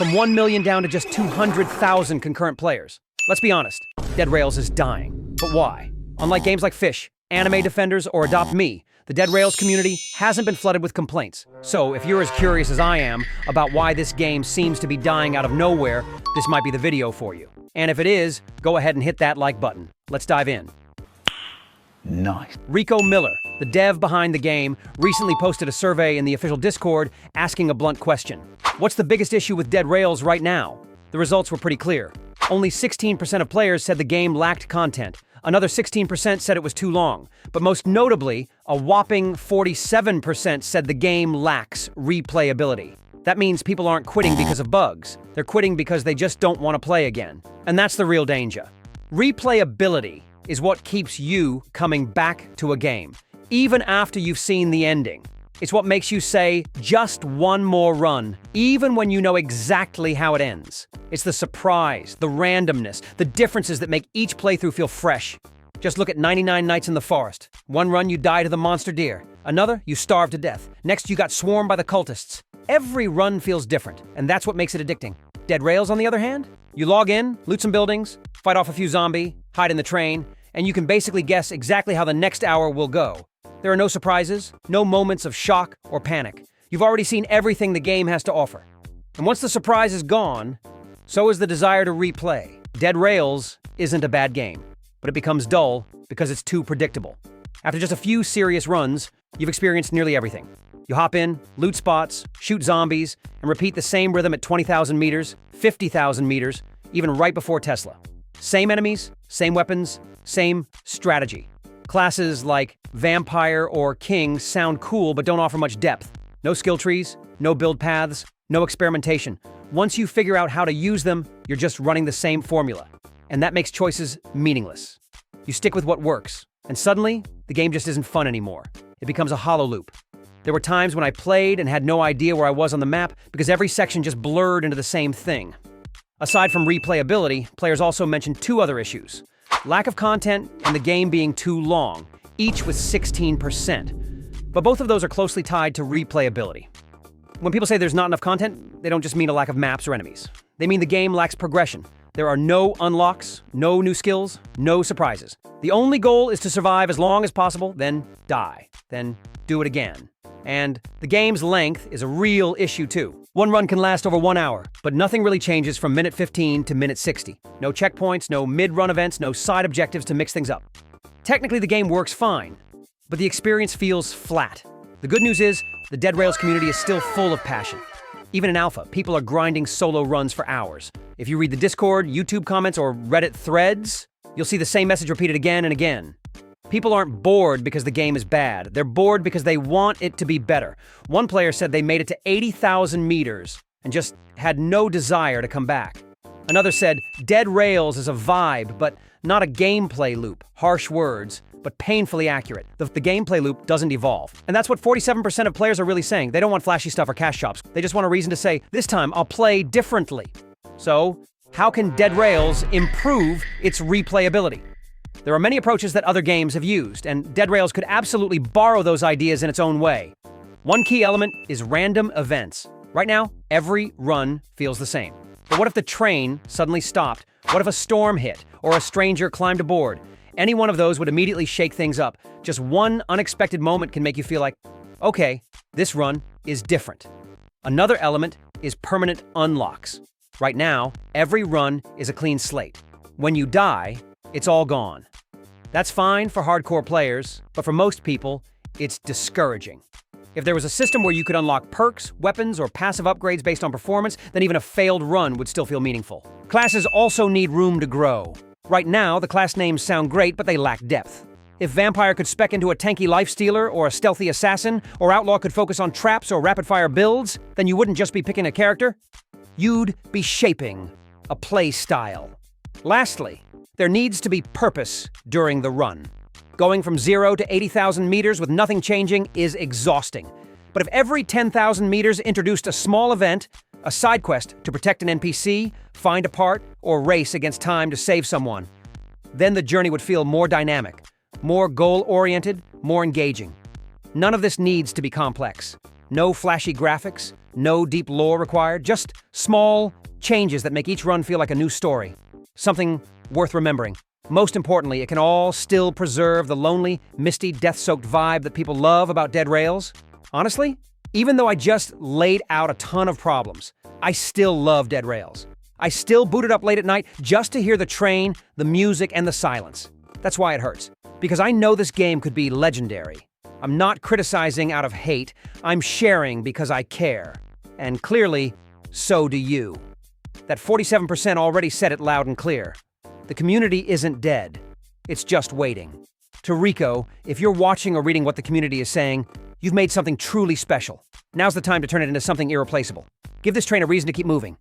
from 1 million down to just 200,000 concurrent players. Let's be honest, Dead Rails is dying. But why? Unlike games like Fish, Anime Defenders, or Adopt Me, the Dead Rails community hasn't been flooded with complaints. So if you're as curious as I am about why this game seems to be dying out of nowhere, this might be the video for you. And if it is, go ahead and hit that like button. Let's dive in. Nice. Rico Miller, the dev behind the game, recently posted a survey in the official Discord asking a blunt question. What's the biggest issue with Dead Rails right now? The results were pretty clear. Only 16% of players said the game lacked content. Another 16% said it was too long. But most notably, a whopping 47% said the game lacks replayability. That means people aren't quitting because of bugs. They're quitting because they just don't want to play again. And that's the real danger. Replayability is what keeps you coming back to a game, even after you've seen the ending. It's what makes you say, just one more run, even when you know exactly how it ends. It's the surprise, the randomness, the differences that make each playthrough feel fresh. Just look at 99 Nights in the Forest. One run, you die to the monster deer. Another, you starve to death. Next, you got swarmed by the cultists. Every run feels different, and that's what makes it addicting. Dead Rails, on the other hand? You log in, loot some buildings, fight off a few zombies, hide in the train, and you can basically guess exactly how the next hour will go. There are no surprises, no moments of shock or panic. You've already seen everything the game has to offer. And once the surprise is gone, so is the desire to replay. Dead Rails isn't a bad game, but it becomes dull because it's too predictable. After just a few serious runs, you've experienced nearly everything. You hop in, loot spots, shoot zombies, and repeat the same rhythm at 20,000 meters, 50,000 meters, even right before Tesla. Same enemies, same weapons, same strategy. Classes like Vampire or King sound cool but don't offer much depth. No skill trees, no build paths, no experimentation. Once you figure out how to use them, you're just running the same formula. And that makes choices meaningless. You stick with what works, and suddenly, the game just isn't fun anymore. It becomes a hollow loop. There were times when I played and had no idea where I was on the map because every section just blurred into the same thing. Aside from replayability, players also mentioned two other issues. Lack of content and the game being too long, each with 16%. But both of those are closely tied to replayability. When people say there's not enough content, they don't just mean a lack of maps or enemies. They mean the game lacks progression. There are no unlocks, no new skills, no surprises. The only goal is to survive as long as possible, then die, then do it again. And the game's length is a real issue too. One run can last over 1 hour, but nothing really changes from minute 15 to minute 60. No checkpoints, no mid-run events, no side objectives to mix things up. Technically, the game works fine, but the experience feels flat. The good news is, the Dead Rails community is still full of passion. Even in alpha, people are grinding solo runs for hours. If you read the Discord, YouTube comments, or Reddit threads, you'll see the same message repeated again and again. People aren't bored because the game is bad. They're bored because they want it to be better. One player said they made it to 80,000 meters and just had no desire to come back. Another said, Dead Rails is a vibe, but not a gameplay loop. Harsh words, but painfully accurate. The gameplay loop doesn't evolve. And that's what 47% of players are really saying. They don't want flashy stuff or cash shops. They just want a reason to say, this time I'll play differently. So, how can Dead Rails improve its replayability? There are many approaches that other games have used, and Dead Rails could absolutely borrow those ideas in its own way. One key element is random events. Right now, every run feels the same. But what if the train suddenly stopped? What if a storm hit, or a stranger climbed aboard? Any one of those would immediately shake things up. Just one unexpected moment can make you feel like, okay, this run is different. Another element is permanent unlocks. Right now, every run is a clean slate. When you die, it's all gone. That's fine for hardcore players, but for most people, it's discouraging. If there was a system where you could unlock perks, weapons, or passive upgrades based on performance, then even a failed run would still feel meaningful. Classes also need room to grow. Right now, the class names sound great, but they lack depth. If Vampire could spec into a tanky lifestealer, or a stealthy assassin, or Outlaw could focus on traps or rapid-fire builds, then you wouldn't just be picking a character. You'd be shaping a play style. Lastly, there needs to be purpose during the run. Going from 0 to 80,000 meters with nothing changing is exhausting. But if every 10,000 meters introduced a small event, a side quest to protect an NPC, find a part, or race against time to save someone, then the journey would feel more dynamic, more goal-oriented, more engaging. None of this needs to be complex. No flashy graphics, No deep lore required, just small changes that make each run feel like a new story. Something worth remembering. Most importantly, it can all still preserve the lonely, misty, death-soaked vibe that people love about Dead Rails. Honestly, even though I just laid out a ton of problems, I still love Dead Rails. I still boot it up late at night just to hear the train, the music, and the silence. That's why it hurts. Because I know this game could be legendary. I'm not criticizing out of hate, I'm sharing because I care. And clearly, so do you. That 47% already said it loud and clear. The community isn't dead. It's just waiting. To Rico, if you're watching or reading what the community is saying, you've made something truly special. Now's the time to turn it into something irreplaceable. Give this train a reason to keep moving.